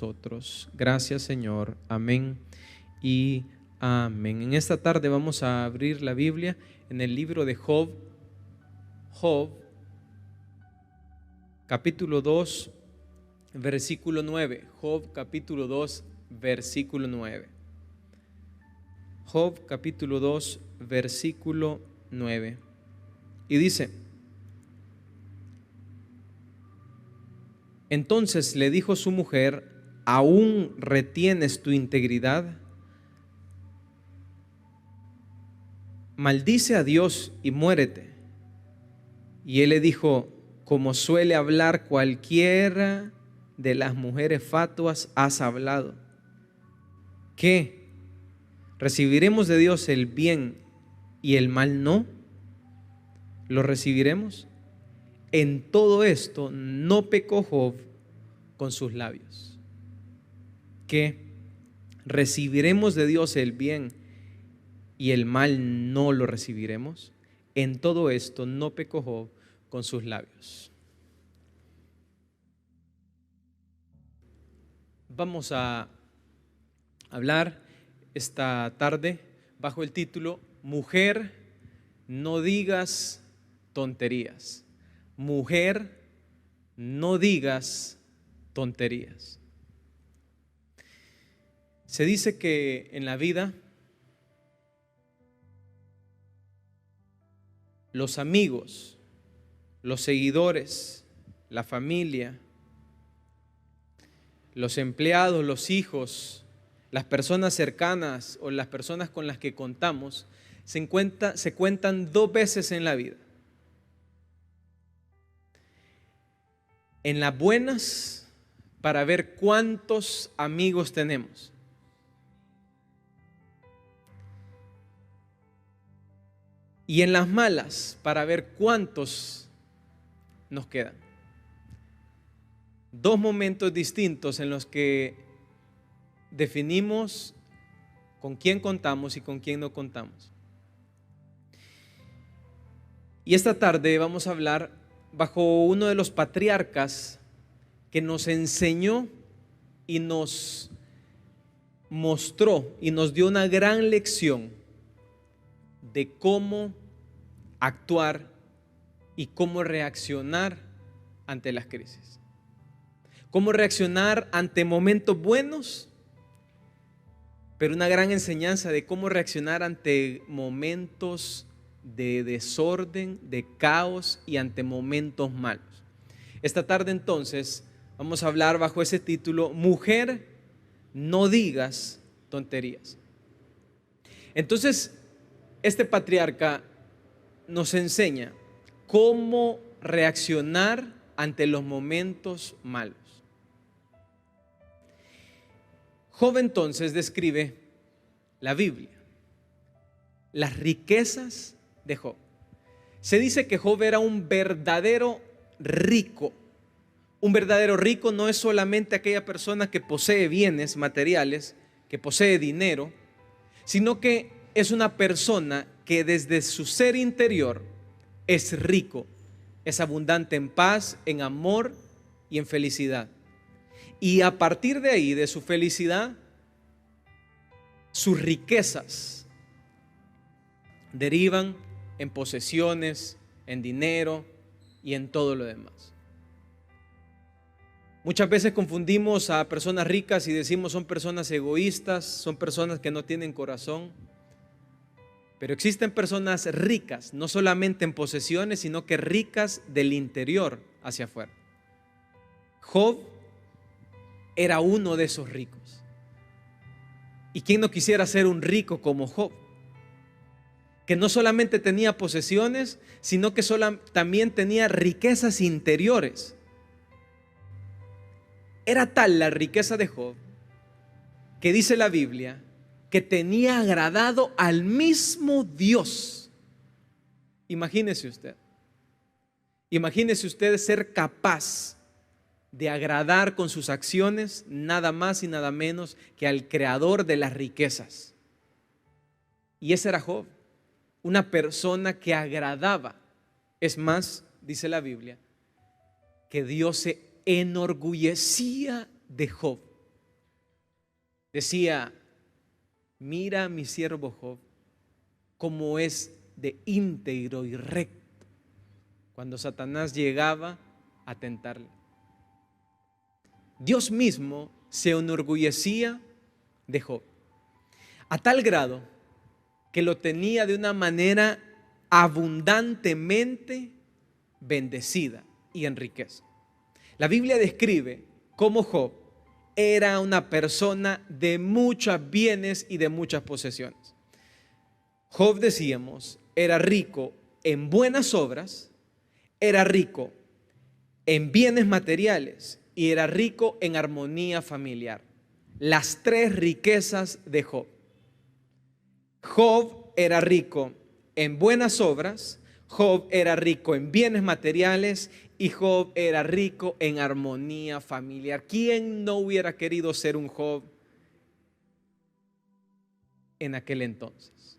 nosotros. Gracias, Señor. Amén y amén. En esta tarde vamos a abrir la Biblia en el libro de Job. Job, capítulo 2, versículo 9. Job, capítulo 2, versículo 9. Job, capítulo 2, versículo 9. Y dice: entonces le dijo su mujer: ¿aún retienes tu integridad? Maldice a Dios y muérete. Y él le dijo: como suele hablar cualquiera de las mujeres fatuas, has hablado. ¿Qué? ¿Recibiremos de Dios el bien y el mal no? ¿Lo recibiremos? En todo esto no pecó Job con sus labios. ¿Qué? ¿Recibiremos de Dios el bien y el mal no lo recibiremos? En todo esto no pecó Job con sus labios. Vamos a hablar esta tarde bajo el título: Mujer, no digas tonterías. Mujer, no digas tonterías. Se dice que en la vida los amigos, los seguidores, la familia, los empleados, los hijos, las personas cercanas o las personas con las que contamos se cuentan dos veces en la vida. En las buenas, para ver cuántos amigos tenemos. Y en las malas, para ver cuántos nos quedan. Dos momentos distintos en los que definimos con quién contamos y con quién no contamos. Y esta tarde vamos a hablar bajo uno de los patriarcas que nos enseñó y nos mostró y nos dio una gran lección de cómo actuar y cómo reaccionar ante las crisis. Cómo reaccionar ante momentos buenos, pero una gran enseñanza de cómo reaccionar ante momentos de desorden, de caos y ante momentos malos. Esta tarde entonces vamos a hablar bajo ese título: Mujer, no digas tonterías. Entonces, este patriarca nos enseña cómo reaccionar ante los momentos malos. Job entonces describe la Biblia, las riquezas de Job. Se dice que Job era un verdadero rico. Un verdadero rico no es solamente aquella persona que posee bienes materiales, que posee dinero, sino que es una persona que desde su ser interior es rico, es abundante en paz, en amor y en felicidad. Y a partir de ahí, de su felicidad, sus riquezas derivan en posesiones, en dinero y en todo lo demás. Muchas veces confundimos a personas ricas y decimos son personas egoístas, son personas que no tienen corazón. Pero existen personas ricas, no solamente en posesiones, sino que ricas del interior hacia afuera. Job era uno de esos ricos. ¿Y quién no quisiera ser un rico como Job? Que no solamente tenía posesiones, sino que también tenía riquezas interiores. Era tal la riqueza de Job que dice la Biblia que tenía agradado al mismo Dios. Imagínese usted ser capaz de agradar con sus acciones nada más y nada menos que al creador de las riquezas. Y ese era Job, una persona que agradaba. Es más, dice la Biblia, que Dios se enorgullecía de Job. Decía: mira a mi siervo Job, como es de íntegro y recto, cuando Satanás llegaba a tentarle. Dios mismo se enorgullecía de Job, a tal grado que lo tenía de una manera abundantemente bendecida y en riqueza. La Biblia describe cómo Job era una persona de muchos bienes y de muchas posesiones. Job, decíamos, era rico en buenas obras, era rico en bienes materiales y era rico en armonía familiar. Las tres riquezas de Job. Job era rico en buenas obras, Job era rico en bienes materiales y Job era rico en armonía familiar. ¿Quién no hubiera querido ser un Job en aquel entonces?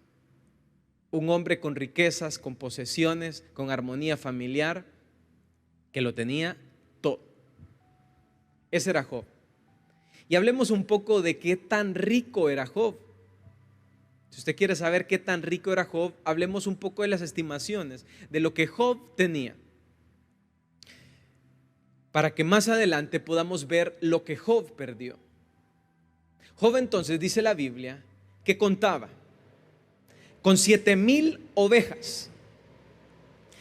Un hombre con riquezas, con posesiones, con armonía familiar, que lo tenía todo. Ese era Job. Y hablemos un poco de qué tan rico era Job. Si usted quiere saber qué tan rico era Job, hablemos un poco de las estimaciones, de lo que Job tenía, para que más adelante podamos ver lo que Job perdió. Job, entonces, dice la Biblia, que contaba con 7,000 ovejas,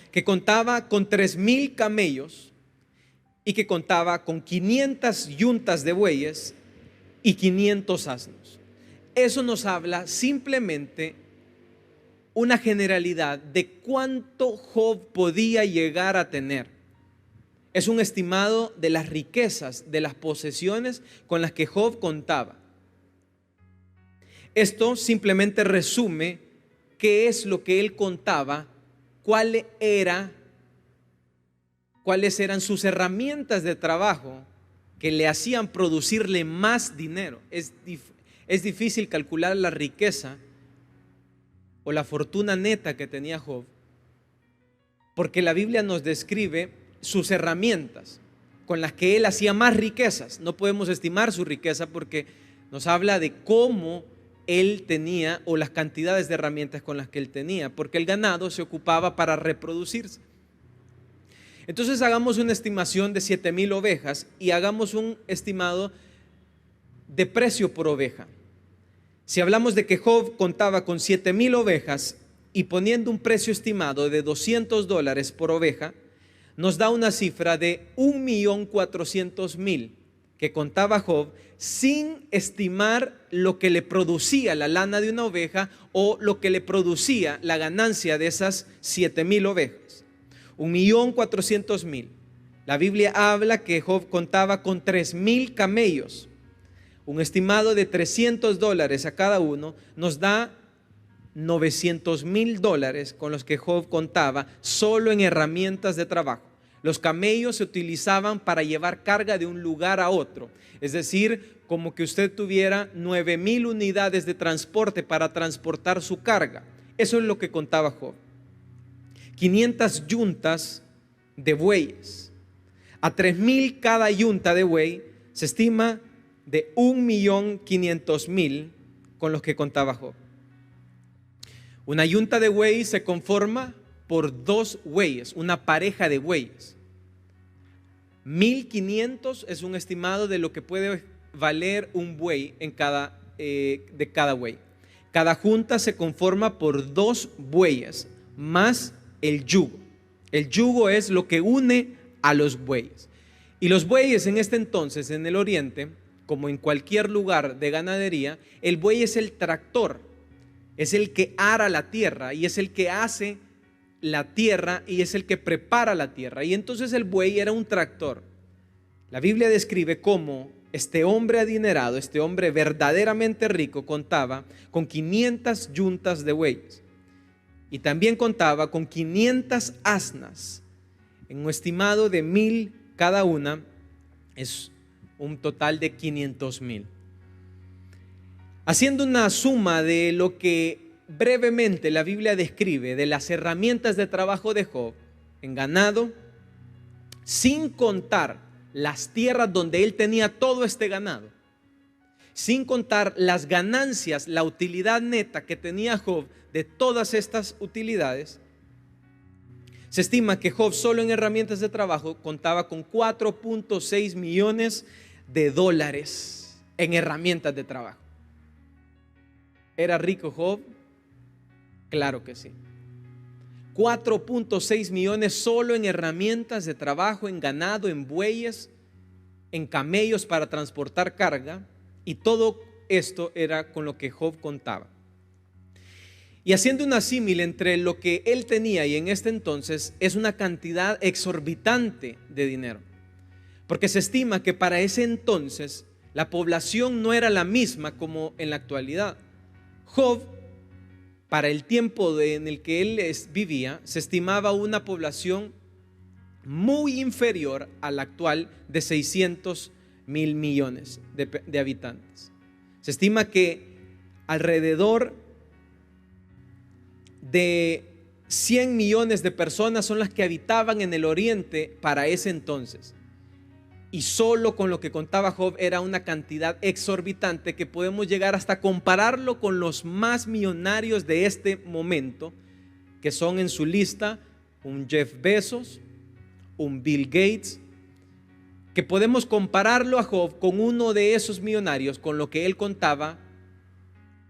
que contaba con 3,000 camellos y que contaba con 500 yuntas de bueyes y 500 asnos. Eso nos habla simplemente una generalidad de cuánto Job podía llegar a tener. Es un estimado de las riquezas, de las posesiones con las que Job contaba. Esto simplemente resume qué es lo que él contaba, cuáles eran sus herramientas de trabajo que le hacían producirle más dinero. Es difícil calcular la riqueza o la fortuna neta que tenía Job, porque la Biblia nos describe sus herramientas con las que él hacía más riquezas. No podemos estimar su riqueza porque nos habla de cómo él tenía o las cantidades de herramientas con las que él tenía, porque el ganado se ocupaba para reproducirse. Entonces hagamos una estimación de 7,000 ovejas y hagamos un estimado de precio por oveja. Si hablamos de que Job contaba con 7,000 ovejas y poniendo un precio estimado de $200 por oveja, nos da una cifra de 1,400,000 que contaba Job, sin estimar lo que le producía la lana de una oveja o lo que le producía la ganancia de esas 7,000 ovejas. 1,400,000. La Biblia habla que Job contaba con 3,000 camellos. Un estimado de $300 a cada uno nos da $900,000 con los que Job contaba solo en herramientas de trabajo. Los camellos se utilizaban para llevar carga de un lugar a otro, es decir, como que usted tuviera 9,000 unidades de transporte para transportar su carga. Eso es lo que contaba Job. 500 yuntas de bueyes. A 3,000 cada yunta de buey se estima de 1,500,000 con los que contaba Job. Una yunta de buey se conforma por 2 bueyes, una pareja de bueyes. 1,500 es un estimado de lo que puede valer un buey de cada buey. Cada junta se conforma por 2 bueyes más el yugo. El yugo es lo que une a los bueyes. Y los bueyes en este entonces, en el oriente, como en cualquier lugar de ganadería, el buey es el tractor, es el que ara la tierra y es el que hace la tierra y es el que prepara la tierra. Y entonces el buey era un tractor. La Biblia describe cómo este hombre adinerado, este hombre verdaderamente rico, contaba con 500 yuntas de bueyes y también contaba con 500 asnas, en un estimado de 1,000 cada una, es un total de 500,000. Haciendo una suma de lo que brevemente la Biblia describe de las herramientas de trabajo de Job en ganado, sin contar las tierras donde él tenía todo este ganado, sin contar las ganancias, la utilidad neta que tenía Job de todas estas utilidades, se estima que Job solo en herramientas de trabajo contaba con 4.6 millones de dólares en herramientas de trabajo. ¿Era rico Job? Claro que sí. 4.6 millones solo en herramientas de trabajo, en ganado, en bueyes, en camellos para transportar carga, y todo esto era con lo que Job contaba. Y haciendo una símil entre lo que él tenía y en este entonces, es una cantidad exorbitante de dinero, porque se estima que para ese entonces la población no era la misma como en la actualidad. Job, para el tiempo en el que él vivía, se estimaba una población muy inferior a la actual de 600 mil millones de habitantes. Se estima que alrededor de 100 millones de personas son las que habitaban en el oriente para ese entonces. Y solo con lo que contaba Job era una cantidad exorbitante que podemos llegar hasta compararlo con los más millonarios de este momento, que son en su lista un Jeff Bezos, un Bill Gates, que podemos compararlo a Job con uno de esos millonarios, con lo que él contaba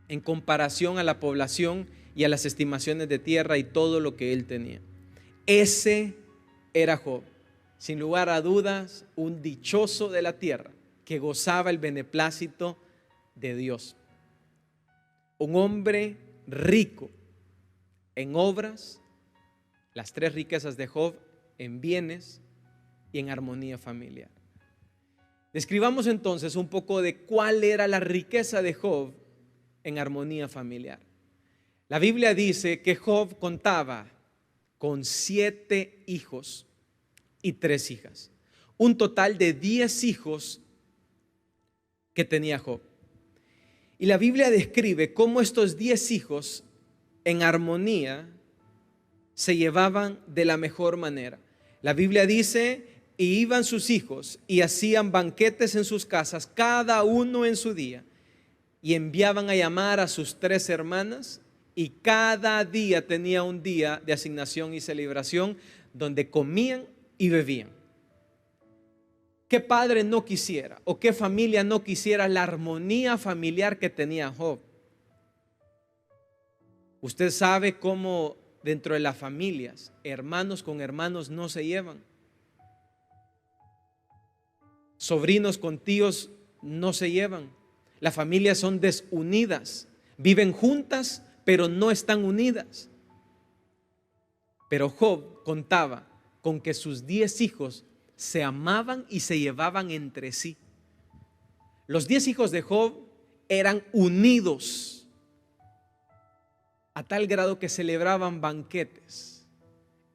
en comparación a la población y a las estimaciones de tierra y todo lo que él tenía. Ese era Job, sin lugar a dudas, un dichoso de la tierra que gozaba el beneplácito de Dios. Un hombre rico en obras, las tres riquezas de Job, en bienes y en armonía familiar. Describamos entonces un poco de cuál era la riqueza de Job en armonía familiar. La Biblia dice que Job contaba con 7 hijos y 3 hijas, un total de 10 hijos que tenía Job. Y la Biblia describe cómo estos 10 hijos en armonía se llevaban de la mejor manera. La Biblia dice: y iban sus hijos y hacían banquetes en sus casas, cada uno en su día, y enviaban a llamar a sus 3 hermanas, y cada día tenía un día de asignación y celebración donde comían y bebían. ¿Qué padre no quisiera o qué familia no quisiera la armonía familiar que tenía Job? Usted sabe cómo dentro de las familias, hermanos con hermanos no se llevan. Sobrinos con tíos no se llevan. Las familias son desunidas. Viven juntas, pero no están unidas. Pero Job contaba con que sus 10 hijos se amaban y se llevaban entre sí. Los 10 hijos de Job eran unidos a tal grado que celebraban banquetes.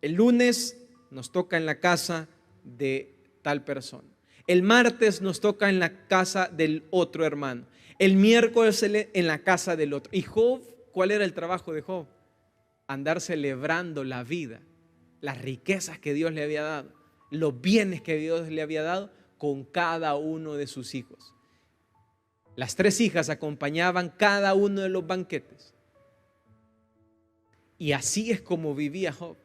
El lunes nos toca en la casa de tal persona. El martes nos toca en la casa del otro hermano. El miércoles en la casa del otro. Y Job, ¿cuál era el trabajo de Job? Andar celebrando la vida, las riquezas que Dios le había dado, los bienes que Dios le había dado con cada uno de sus hijos. Las 3 hijas acompañaban cada uno de los banquetes. Y así es como vivía Job,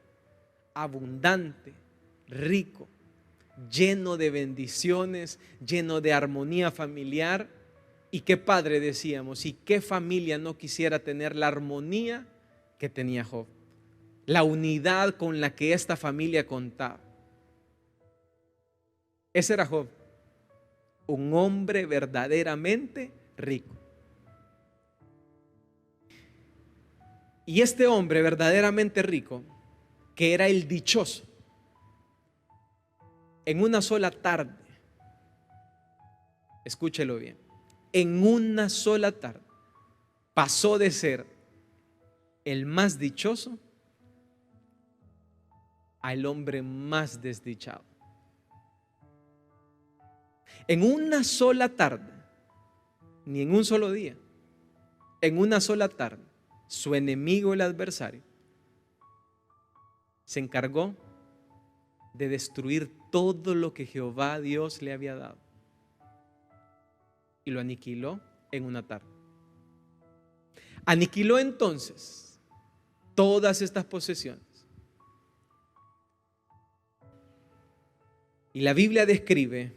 abundante, rico, lleno de bendiciones, lleno de armonía familiar. Y qué padre, decíamos, y qué familia no quisiera tener la armonía que tenía Job, la unidad con la que esta familia contaba. Ese era Job, un hombre verdaderamente rico. Y este hombre verdaderamente rico, que era el dichoso, en una sola tarde, escúchelo bien, en una sola tarde pasó de ser el más dichoso al hombre más desdichado. En una sola tarde, ni en un solo día, en una sola tarde, su enemigo, el adversario, se encargó de destruir todo lo que Jehová Dios le había dado. Y lo aniquiló en una tarde. Aniquiló entonces todas estas posesiones. Y la Biblia describe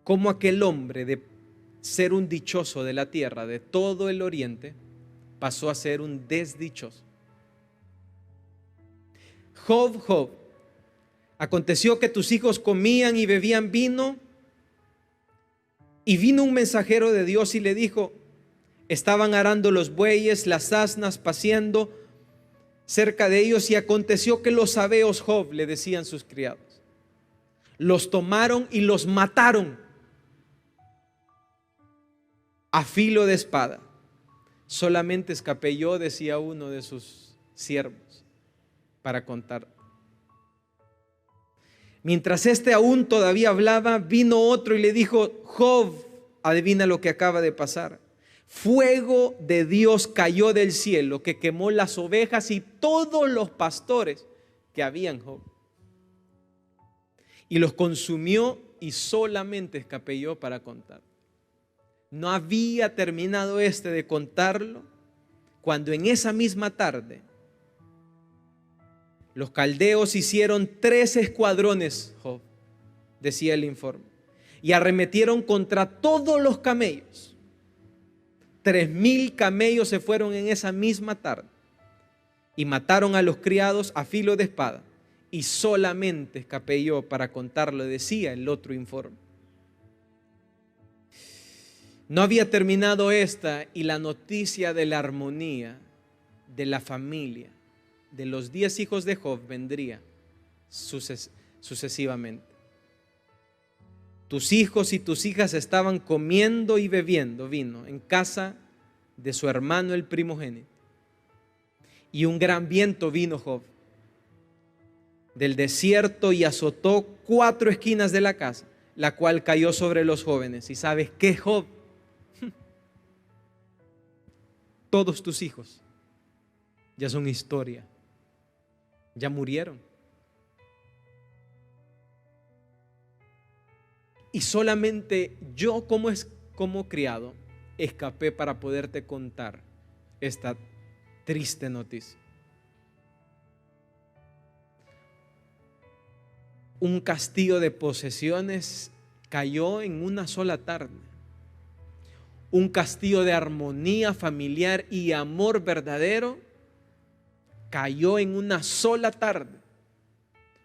cómo aquel hombre, de ser un dichoso de la tierra, de todo el oriente, pasó a ser un desdichoso. Job, aconteció que tus hijos comían y bebían vino, y vino un mensajero de Dios y le dijo: estaban arando los bueyes, las asnas paciendo cerca de ellos, y aconteció que los sabeos, Job, le decían sus criados, los tomaron y los mataron a filo de espada. Solamente escapé yo, decía uno de sus siervos, para contar. Mientras este aún todavía hablaba, vino otro y le dijo: Job, adivina lo que acaba de pasar. Fuego de Dios cayó del cielo que quemó las ovejas y todos los pastores que había en Job, y los consumió, y solamente escapé yo para contar. No había terminado de contarlo cuando en esa misma tarde los caldeos hicieron 3 escuadrones, Job, decía el informe, y arremetieron contra todos los camellos. 3,000 camellos se fueron en esa misma tarde y mataron a los criados a filo de espada, y solamente escapé yo para contarlo, decía el otro informe. No había terminado y la noticia de la armonía de la familia de los 10 hijos de Job vendría sucesivamente. Tus hijos y tus hijas estaban comiendo y bebiendo vino en casa de su hermano el primogénito, y un gran viento vino, Job, del desierto y azotó 4 esquinas de la casa, la cual cayó sobre los jóvenes. ¿Y sabes qué, Job? Todos tus hijos ya son historia, ya murieron. Y solamente yo, como criado, escapé para poderte contar esta triste noticia. Un castillo de posesiones cayó en una sola tarde. Un castillo de armonía familiar y amor verdadero cayó en una sola tarde.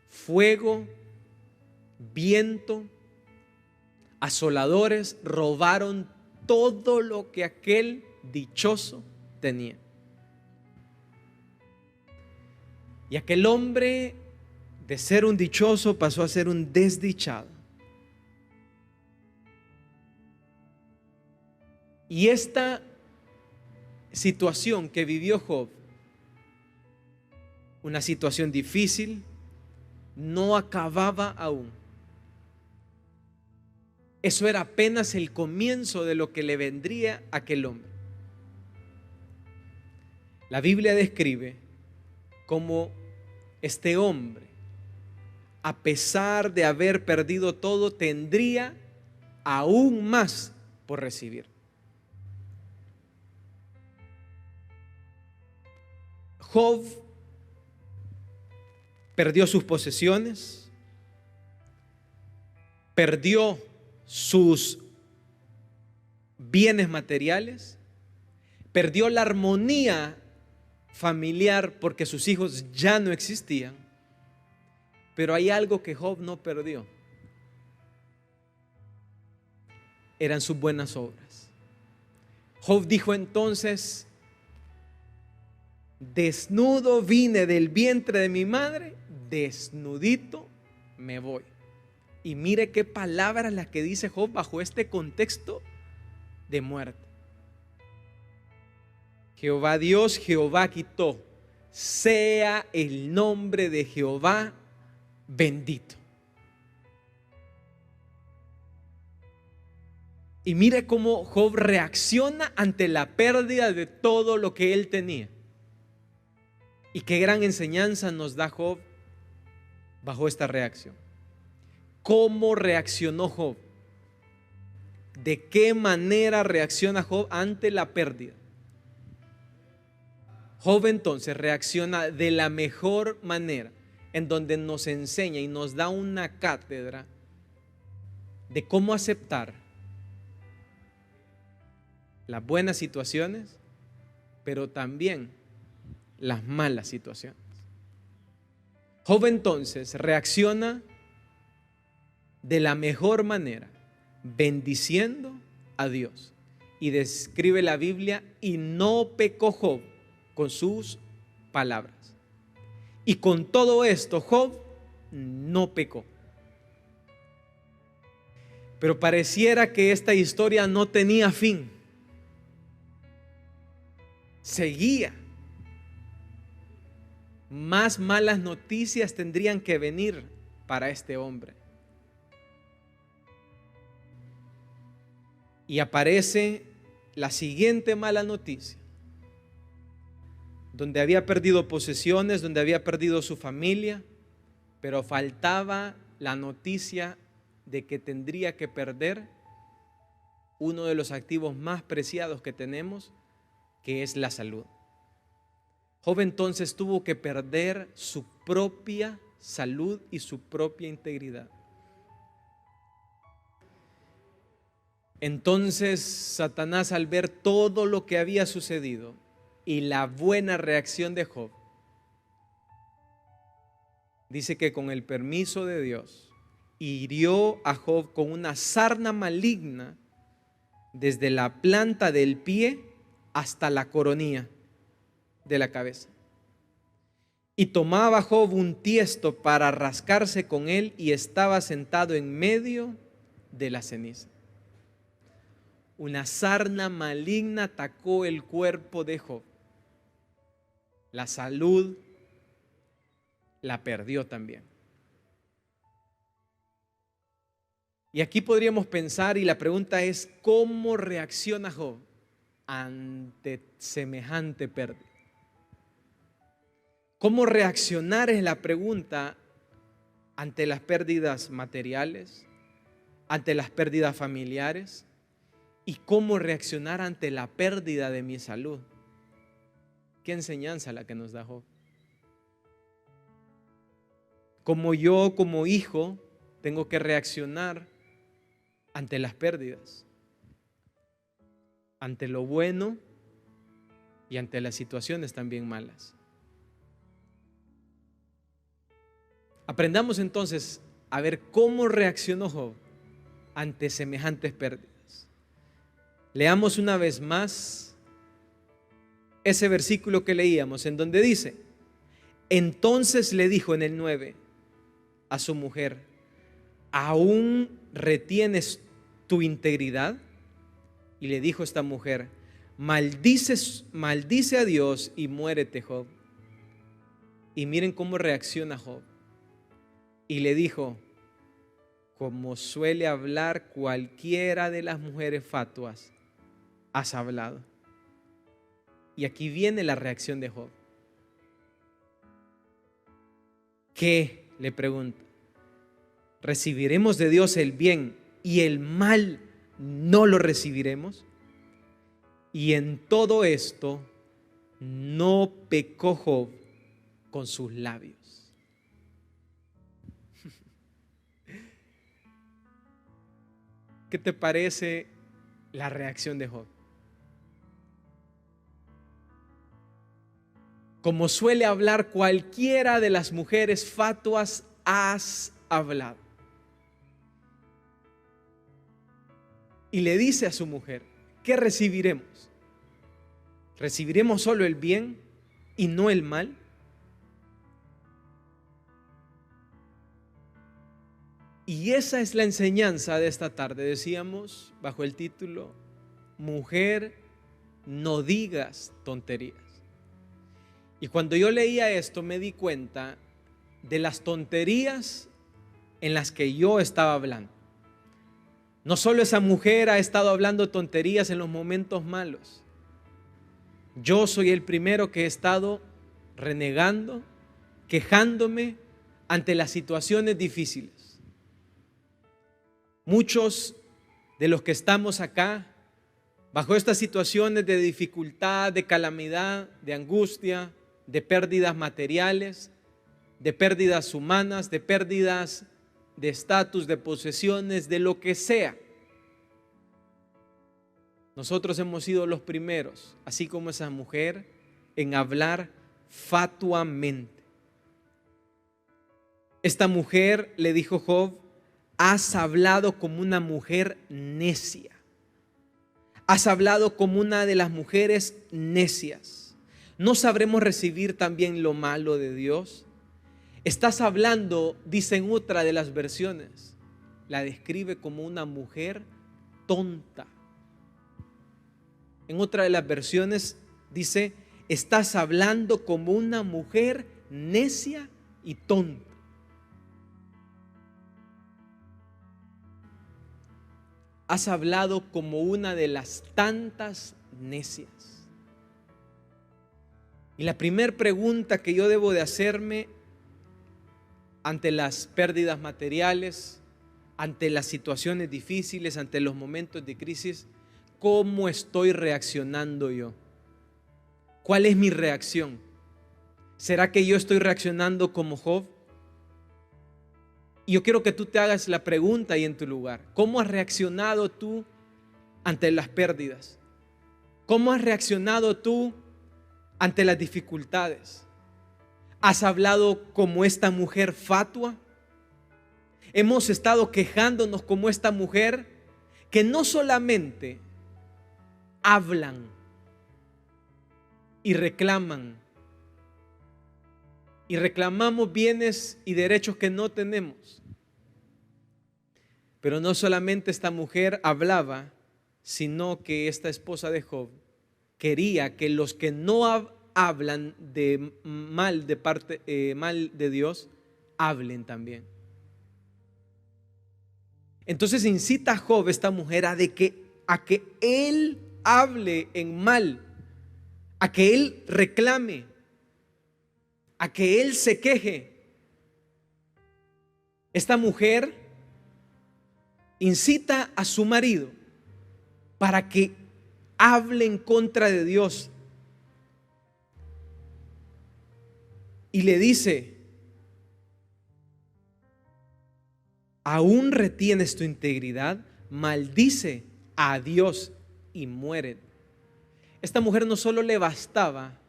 Fuego, viento, asoladores robaron todo lo que aquel dichoso tenía. Y aquel hombre, de ser un dichoso, pasó a ser un desdichado. Y esta situación que vivió Job, una situación difícil, no acababa aún. Eso era apenas el comienzo de lo que le vendría a aquel hombre. La Biblia describe cómo este hombre, a pesar de haber perdido todo, tendría aún más por recibir. Job perdió sus posesiones, perdió sus bienes materiales, perdió la armonía familiar porque sus hijos ya no existían. Pero hay algo que Job no perdió: eran sus buenas obras. Job dijo entonces: desnudo vine del vientre de mi madre, desnudito me voy. Y mire qué palabras las que dice Job bajo este contexto de muerte. Jehová Dios, Jehová quitó, sea el nombre de Jehová bendito. Y mire cómo Job reacciona ante la pérdida de todo lo que él tenía. Y qué gran enseñanza nos da Job bajo esta reacción. ¿Cómo reaccionó Job ¿De qué manera reacciona Job ante la pérdida? Job entonces reacciona de la mejor manera, en donde nos enseña y nos da una cátedra de cómo aceptar las buenas situaciones, pero también las malas situaciones. Job entonces reacciona de la mejor manera, bendiciendo a Dios. Y describe la Biblia, y no pecó Job con sus palabras. Y con todo esto, Job no pecó. Pero pareciera que esta historia no tenía fin. Seguía. Más malas noticias tendrían que venir para este hombre. Y aparece la siguiente mala noticia, donde había perdido posesiones, donde había perdido su familia, pero faltaba la noticia de que tendría que perder uno de los activos más preciados que tenemos, que es la salud. Job entonces tuvo que perder su propia salud y su propia integridad. Entonces Satanás, al ver todo lo que había sucedido y la buena reacción de Job, dice que con el permiso de Dios hirió a Job con una sarna maligna desde la planta del pie hasta la coronilla de la cabeza. Y tomaba Job un tiesto para rascarse con él, y estaba sentado en medio de la ceniza. Una sarna maligna atacó el cuerpo de Job. La salud la perdió también. Y aquí podríamos pensar, y la pregunta es, ¿cómo reacciona Job ante semejante pérdida? ¿Cómo reaccionar es la pregunta ante las pérdidas materiales, ante las pérdidas familiares, y cómo reaccionar ante la pérdida de mi salud? ¿Qué enseñanza la que nos da Job? Como yo, como hijo, tengo que reaccionar ante las pérdidas, ante lo bueno y ante las situaciones también malas. Aprendamos entonces a ver cómo reaccionó Job ante semejantes pérdidas. Leamos una vez más ese versículo que leíamos, en donde dice: entonces le dijo en el 9 a su mujer: ¿aún retienes tu integridad? Y le dijo esta mujer: maldice a Dios y muérete, Job. Y miren cómo reacciona Job. Y le dijo: como suele hablar cualquiera de las mujeres fatuas, has hablado. Y aquí viene la reacción de Job. ¿Qué? Le pregunta. ¿Recibiremos de Dios el bien y el mal no lo recibiremos? Y en todo esto no pecó Job con sus labios. ¿Qué te parece la reacción de Job? Como suele hablar cualquiera de las mujeres fatuas, has hablado. Y le dice a su mujer: ¿qué recibiremos? ¿Recibiremos solo el bien y no el mal? Y esa es la enseñanza de esta tarde. Decíamos bajo el título: mujer, no digas tonterías. Y cuando yo leía esto me di cuenta de las tonterías en las que yo estaba hablando. No solo esa mujer ha estado hablando tonterías en los momentos malos. Yo soy el primero que he estado renegando, quejándome ante las situaciones difíciles. Muchos de los que estamos acá, bajo estas situaciones de dificultad, de calamidad, de angustia, de pérdidas materiales, de pérdidas humanas, de pérdidas de estatus, de posesiones, de lo que sea. Nosotros hemos sido los primeros, así como esa mujer, en hablar fatuamente. Esta mujer, le dijo Job, has hablado como una mujer necia. Has hablado como una de las mujeres necias. ¿No sabremos recibir también lo malo de Dios? Estás hablando, dice en otra de las versiones, la describe como una mujer tonta. En otra de las versiones dice, estás hablando como una mujer necia y tonta. Has hablado como una de las tantas necias. Y la primera pregunta que yo debo de hacerme ante las pérdidas materiales, ante las situaciones difíciles, ante los momentos de crisis, ¿cómo estoy reaccionando yo? ¿Cuál es mi reacción? ¿Será que yo estoy reaccionando como Job? Y yo quiero que tú te hagas la pregunta ahí en tu lugar. ¿Cómo has reaccionado tú ante las pérdidas? ¿Cómo has reaccionado tú ante las dificultades? ¿Has hablado como esta mujer fatua? Hemos estado quejándonos como esta mujer que no solamente hablan y reclaman, y reclamamos bienes y derechos que no tenemos. Pero no solamente esta mujer hablaba, sino que esta esposa de Job quería que los que no hablan de mal de Dios, hablen también. Entonces incita a Job, esta mujer, a que él hable en mal, a que él reclame, a que él se queje. Esta mujer incita a su marido para que hable en contra de Dios. Y le dice, ¿aún retienes tu integridad? Maldice a Dios y muere. Esta mujer no solo le bastaba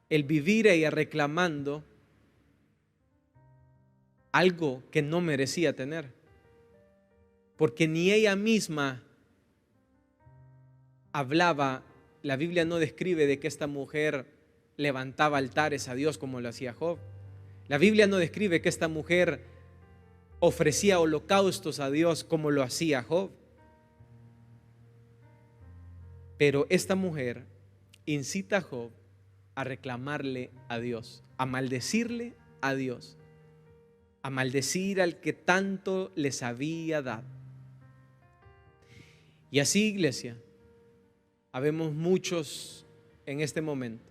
el vivir ella reclamando algo que no merecía tener, porque ni ella misma hablaba. La Biblia no describe de que esta mujer levantaba altares a Dios como lo hacía Job. La Biblia no describe que esta mujer ofrecía holocaustos a Dios como lo hacía Job. Pero esta mujer incita a Job a reclamarle a Dios, a maldecirle a Dios, a maldecir al que tanto les había dado. Y así, iglesia, habemos muchos en este momento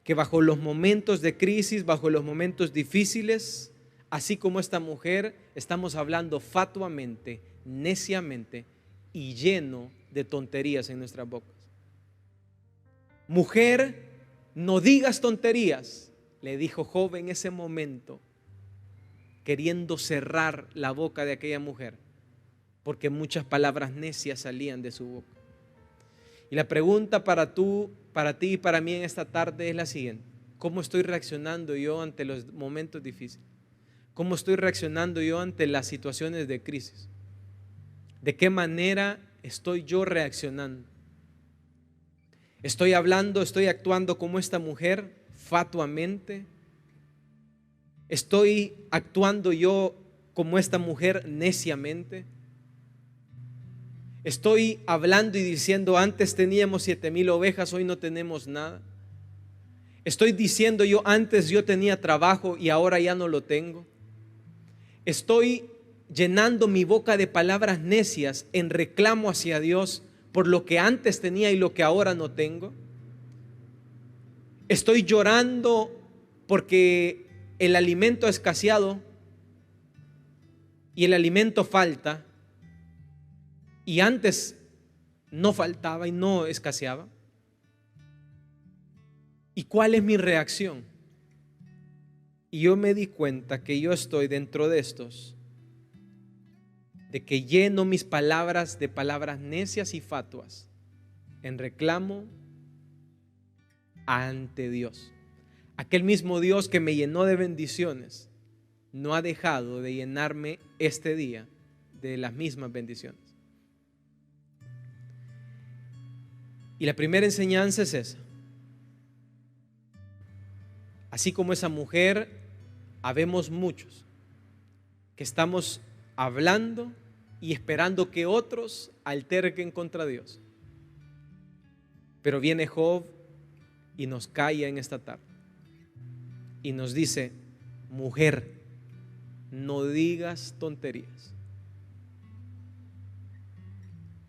que bajo los momentos de crisis, bajo los momentos difíciles, así como esta mujer, estamos hablando fatuamente, neciamente y lleno de tonterías en nuestras bocas. Mujer, no digas tonterías, le dijo Job en ese momento, queriendo cerrar la boca de aquella mujer, porque muchas palabras necias salían de su boca. Y la pregunta para ti y para mí en esta tarde es la siguiente: ¿cómo estoy reaccionando yo ante los momentos difíciles? ¿Cómo estoy reaccionando yo ante las situaciones de crisis? ¿De qué manera estoy yo reaccionando? ¿Estoy hablando, estoy actuando como esta mujer fatuamente? ¿Estoy actuando yo como esta mujer neciamente? ¿Estoy hablando y diciendo antes teníamos 7,000 ovejas, hoy no tenemos nada? ¿Estoy diciendo yo antes yo tenía trabajo y ahora ya no lo tengo? ¿Estoy llenando mi boca de palabras necias en reclamo hacia Dios por lo que antes tenía y lo que ahora no tengo? ¿Estoy llorando porque el alimento ha escaseado y el alimento falta? y antes no faltaba y no escaseaba. ¿Y cuál es mi reacción? Y yo me di cuenta que yo estoy dentro de estos, de que lleno mis palabras de palabras necias y fatuas en reclamo ante Dios. Aquel mismo Dios que me llenó de bendiciones no ha dejado de llenarme este día de las mismas bendiciones. Y la primera enseñanza es esa. Así como esa mujer, habemos muchos que estamos hablando y esperando que otros alterquen contra Dios. Pero viene Job y nos calla en esta tarde y nos dice: mujer, no digas tonterías.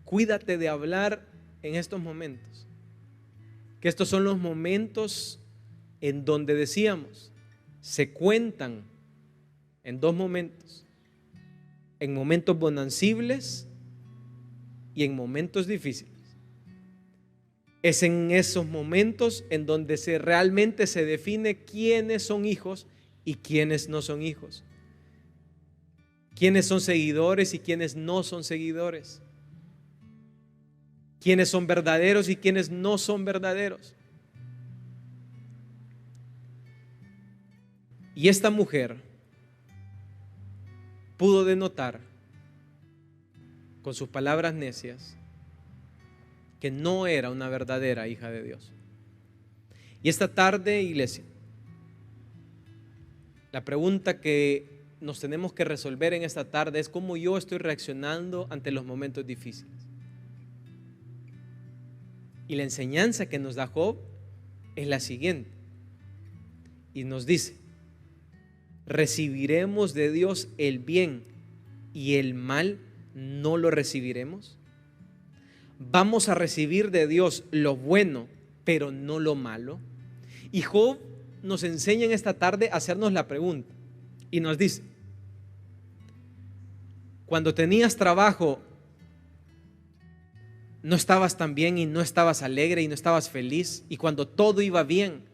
Cuídate de hablar en estos momentos, que estos son los momentos en donde decíamos, se cuentan en dos momentos: en momentos bonancibles y en momentos difíciles. Es en esos momentos en donde realmente se define quiénes son hijos y quiénes no son hijos, quiénes son seguidores y quiénes no son seguidores, quiénes son verdaderos y quiénes no son verdaderos. Y esta mujer pudo denotar con sus palabras necias que no era una verdadera hija de Dios. Y esta tarde, iglesia, la pregunta que nos tenemos que resolver en esta tarde es cómo yo estoy reaccionando ante los momentos difíciles. Y la enseñanza que nos da Job es la siguiente. Y nos dice: ¿recibiremos de Dios el bien y el mal no lo recibiremos? ¿Vamos a recibir de Dios lo bueno, pero no lo malo? Y Job nos enseña en esta tarde a hacernos la pregunta y nos dice: cuando tenías trabajo, no estabas tan bien y no estabas alegre y no estabas feliz, y cuando todo iba bien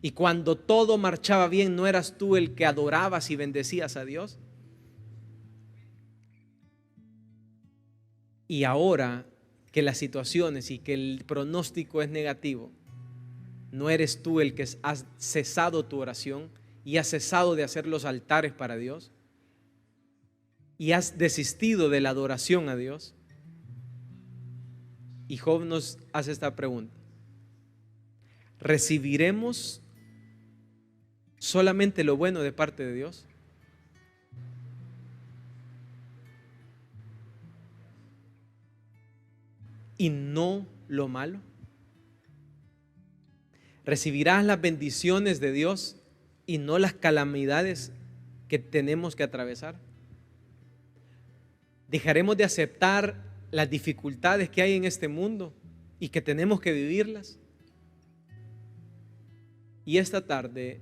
y cuando todo marchaba bien, ¿no eras tú el que adorabas y bendecías a Dios? Y ahora que las situaciones y que el pronóstico es negativo, ¿no eres tú el que has cesado tu oración y has cesado de hacer los altares para Dios? ¿Y has desistido de la adoración a Dios? Y Job nos hace esta pregunta: ¿recibiremos solamente lo bueno de parte de Dios? ¿Y no lo malo? ¿Recibirás las bendiciones de Dios y no las calamidades que tenemos que atravesar? ¿Dejaremos de aceptar las dificultades que hay en este mundo y que tenemos que vivirlas? Y esta tarde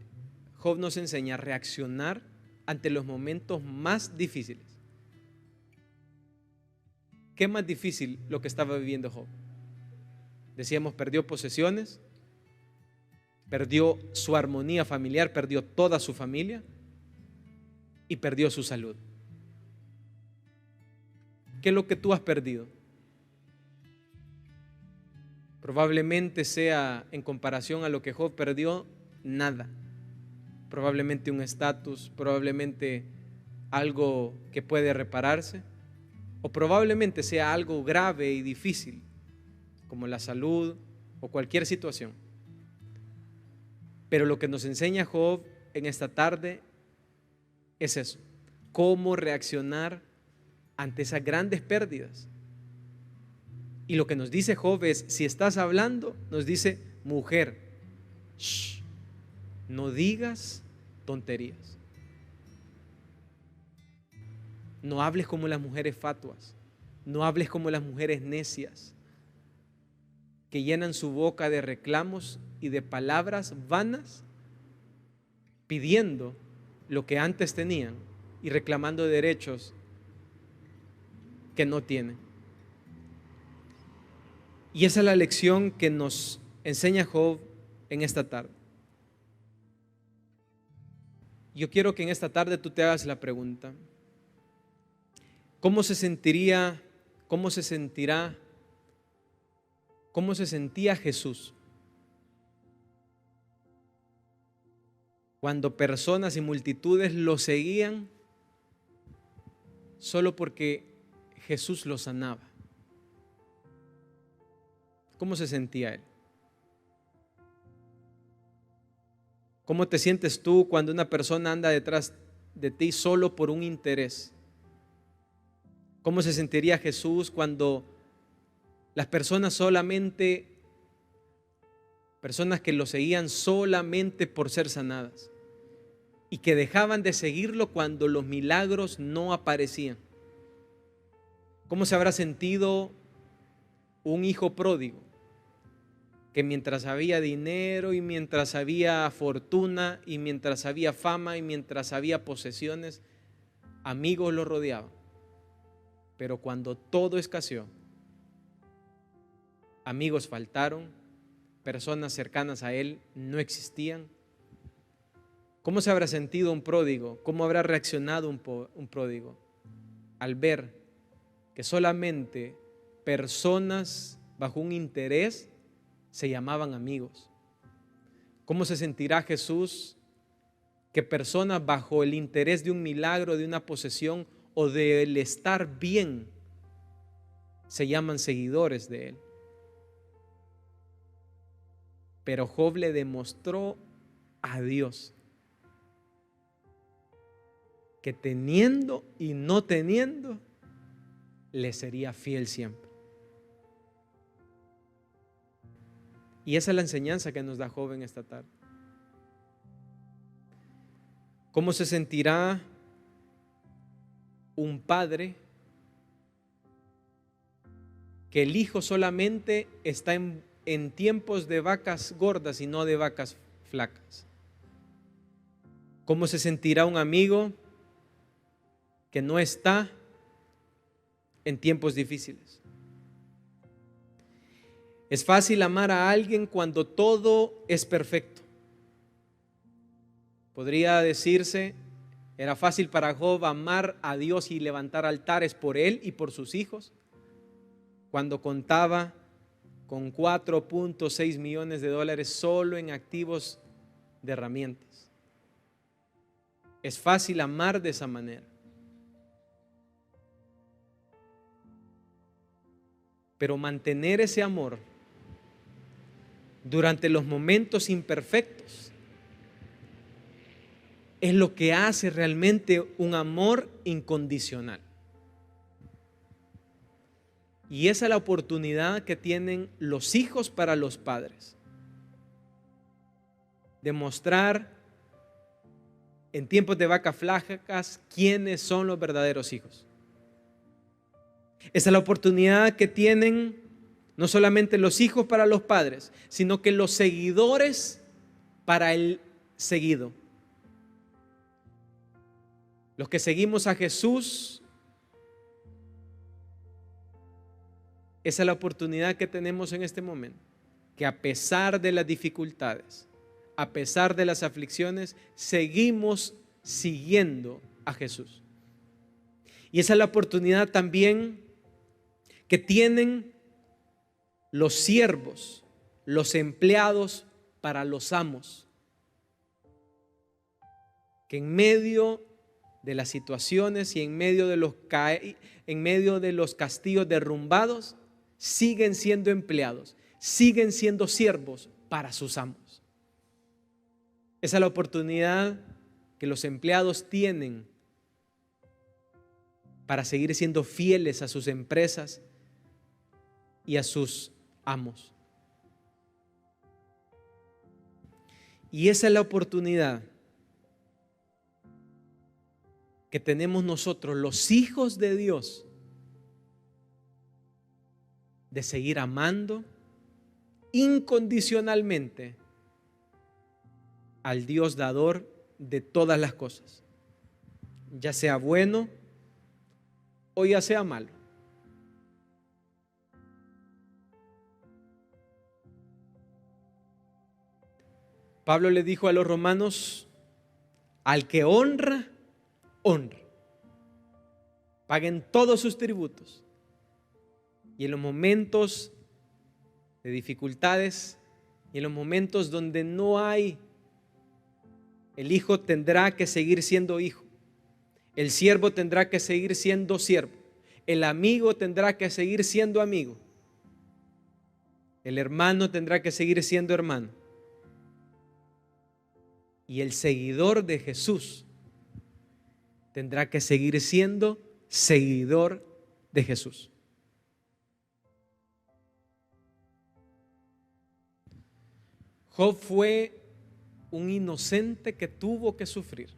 Job nos enseña a reaccionar ante los momentos más difíciles. ¿Qué es más difícil lo que estaba viviendo Job? Decíamos, perdió posesiones, perdió su armonía familiar, perdió toda su familia y perdió su salud. ¿Qué es lo que tú has perdido? Probablemente sea, en comparación a lo que Job perdió, nada. Probablemente un estatus, probablemente algo que puede repararse, o probablemente sea algo grave y difícil, como la salud o cualquier situación. Pero lo que nos enseña Job en esta tarde es eso: cómo reaccionar ante esas grandes pérdidas. Y lo que nos dice Job es, si estás hablando, nos dice: mujer, no digas tonterías. No hables como las mujeres fatuas, no hables como las mujeres necias, que llenan su boca de reclamos y de palabras vanas, pidiendo lo que antes tenían y reclamando derechos que no tienen. Y esa es la lección que nos enseña Job en esta tarde. Yo quiero que en esta tarde tú te hagas la pregunta: ¿cómo se sentiría, cómo se sentirá, cómo se sentía Jesús cuando personas y multitudes lo seguían solo porque Jesús lo sanaba? ¿Cómo se sentía él? ¿Cómo te sientes tú cuando una persona anda detrás de ti solo por un interés? ¿Cómo se sentiría Jesús cuando las personas que lo seguían solamente por ser sanadas y que dejaban de seguirlo cuando los milagros no aparecían? ¿Cómo se habrá sentido un hijo pródigo que mientras había dinero y mientras había fortuna y mientras había fama y mientras había posesiones, amigos lo rodeaban, pero cuando todo escaseó, amigos faltaron, personas cercanas a él no existían? ¿Cómo se habrá sentido un pródigo? ¿Cómo habrá reaccionado un pródigo al ver que solamente personas bajo un interés se llamaban amigos? ¿Cómo se sentirá Jesús que personas bajo el interés de un milagro, de una posesión o del estar bien se llaman seguidores de él? Pero Job le demostró a Dios que teniendo y no teniendo, le sería fiel siempre. Y esa es la enseñanza que nos da Job en esta tarde. ¿Cómo se sentirá un padre que el hijo solamente está en tiempos de vacas gordas y no de vacas flacas? ¿Cómo se sentirá un amigo que no está en tiempos difíciles? Es fácil amar a alguien cuando todo es perfecto. Podría decirse, era fácil para Job amar a Dios y levantar altares por él y por sus hijos cuando contaba con 4.6 millones de dólares solo en activos de herramientas. Es fácil amar de esa manera. Pero mantener ese amor durante los momentos imperfectos es lo que hace realmente un amor incondicional. Y esa es la oportunidad que tienen los hijos para los padres, de mostrar en tiempos de vacas flacas quiénes son los verdaderos hijos. Esa es la oportunidad que tienen no solamente los hijos para los padres, sino que los seguidores para el seguido. Los que seguimos a Jesús, esa es la oportunidad que tenemos en este momento, que a pesar de las dificultades, a pesar de las aflicciones, seguimos siguiendo a Jesús. Y esa es la oportunidad también que tienen los siervos, los empleados para los amos, que en medio de las situaciones y en medio de los castillos derrumbados, siguen siendo empleados, siguen siendo siervos para sus amos. Esa es la oportunidad que los empleados tienen para seguir siendo fieles a sus empresas y a sus amos. Y esa es la oportunidad que tenemos nosotros, los hijos de Dios, de seguir amando incondicionalmente al Dios dador de todas las cosas, ya sea bueno o ya sea malo. Pablo le dijo a los romanos: al que honra, honra. Paguen todos sus tributos. Y en los momentos de dificultades y en los momentos donde no hay, el hijo tendrá que seguir siendo hijo. El siervo tendrá que seguir siendo siervo. El amigo tendrá que seguir siendo amigo. El hermano tendrá que seguir siendo hermano. Y el seguidor de Jesús tendrá que seguir siendo seguidor de Jesús. Job fue un inocente que tuvo que sufrir.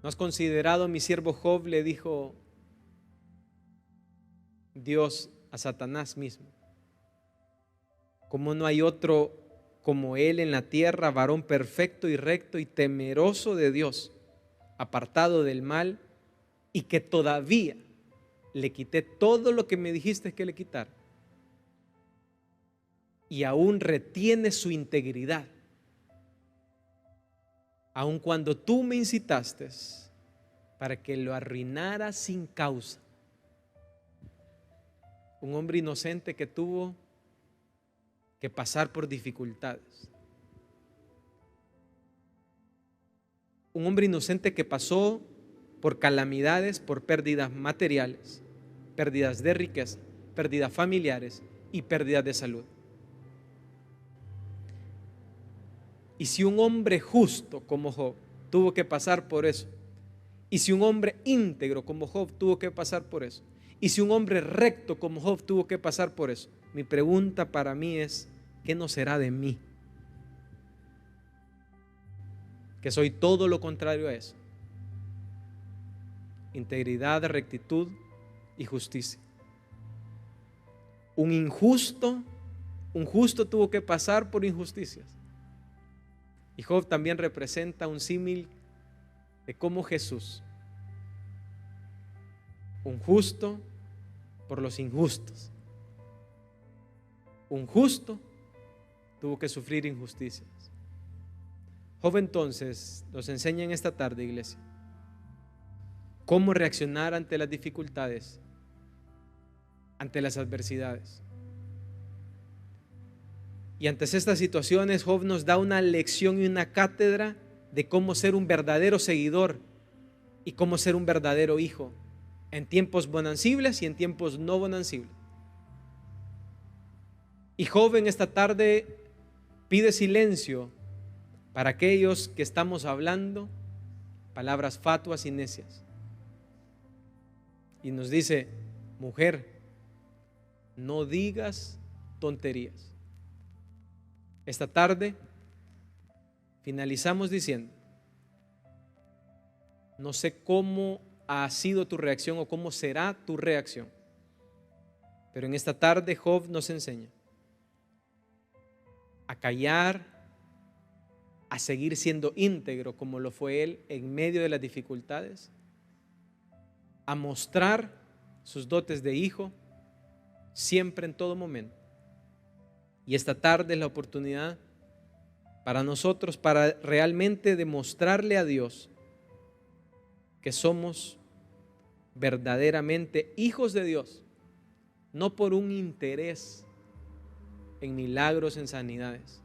¿No has considerado, mi siervo Job? Le dijo Dios a Satanás mismo: ¿cómo no hay otro como él en la tierra, varón perfecto y recto y temeroso de Dios, apartado del mal, y que todavía le quité todo lo que me dijiste que le quitara, y aún retiene su integridad, aun cuando tú me incitaste para que lo arruinara sin causa? Un hombre inocente que tuvo que pasar por dificultades. Un hombre inocente que pasó por calamidades, por pérdidas materiales, pérdidas de riqueza, pérdidas familiares y pérdidas de salud. Y si un hombre justo como Job tuvo que pasar por eso, y si un hombre íntegro como Job tuvo que pasar por eso, y si un hombre recto como Job tuvo que pasar por eso, mi pregunta para mí es: ¿qué no será de mí? Que soy todo lo contrario a eso. Integridad, rectitud y justicia. Un justo tuvo que pasar por injusticias. Y Job también representa un símil de cómo Jesús, un justo por los injustos, un justo tuvo que sufrir injusticias. Job entonces nos enseña en esta tarde, iglesia, cómo reaccionar ante las dificultades, ante las adversidades. Y ante estas situaciones, Job nos da una lección y una cátedra de cómo ser un verdadero seguidor y cómo ser un verdadero hijo en tiempos bonancibles y en tiempos no bonancibles. Y Job en esta tarde pide silencio para aquellos que estamos hablando palabras fatuas y necias. Y nos dice: mujer, no digas tonterías. Esta tarde finalizamos diciendo: no sé cómo ha sido tu reacción o cómo será tu reacción, pero en esta tarde Job nos enseña a callar, a seguir siendo íntegro como lo fue él en medio de las dificultades, a mostrar sus dotes de hijo siempre, en todo momento. Y esta tarde es la oportunidad para nosotros para realmente demostrarle a Dios que somos verdaderamente hijos de Dios, no por un interés en milagros, en sanidades,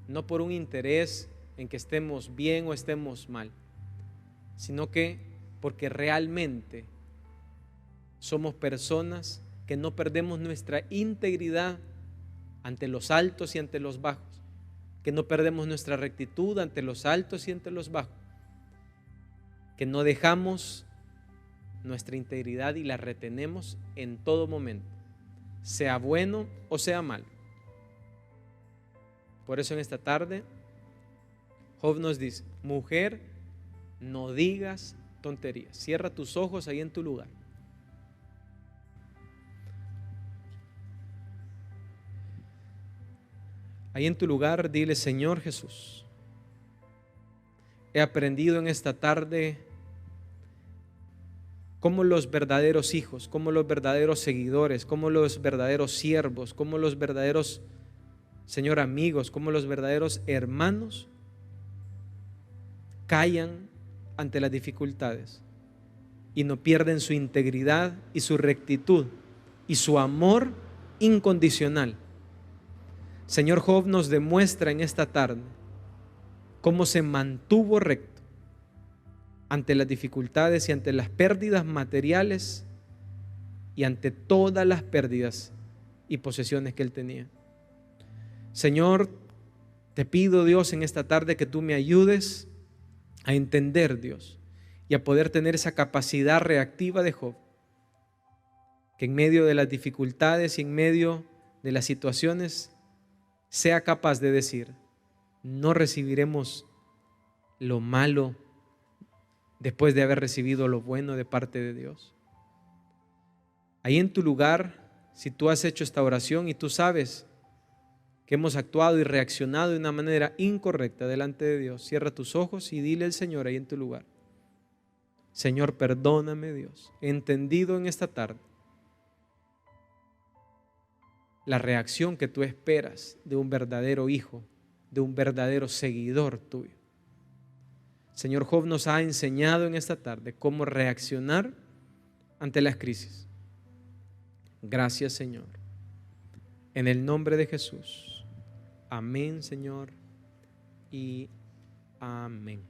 no por un interés en que estemos bien o estemos mal, sino que porque realmente somos personas que no perdemos nuestra integridad ante los altos y ante los bajos, que no perdemos nuestra rectitud ante los altos y ante los bajos, que no dejamos nuestra integridad y la retenemos en todo momento, sea bueno o sea malo. Por eso en esta tarde Job nos dice: mujer, no digas tonterías. Cierra tus ojos ahí en tu lugar. Ahí en tu lugar dile: Señor Jesús, he aprendido en esta tarde como los verdaderos hijos, como los verdaderos seguidores, como los verdaderos siervos, como los verdaderos, Señor, amigos, como los verdaderos hermanos callan ante las dificultades y no pierden su integridad y su rectitud y su amor incondicional. Señor, Job nos demuestra en esta tarde cómo se mantuvo recto ante las dificultades y ante las pérdidas materiales y ante todas las pérdidas y posesiones que él tenía. Señor, te pido, Dios, en esta tarde que tú me ayudes a entender, Dios, y a poder tener esa capacidad reactiva de Job, que en medio de las dificultades y en medio de las situaciones sea capaz de decir: no recibiremos lo malo después de haber recibido lo bueno de parte de Dios. Ahí en tu lugar, si tú has hecho esta oración y tú sabes que hemos actuado y reaccionado de una manera incorrecta delante de Dios, cierra tus ojos y dile al Señor ahí en tu lugar: Señor, perdóname, Dios, he entendido en esta tarde la reacción que tú esperas de un verdadero hijo, de un verdadero seguidor tuyo. Señor, Job nos ha enseñado en esta tarde cómo reaccionar ante las crisis. Gracias, Señor. En el nombre de Jesús. Amén, Señor, y amén.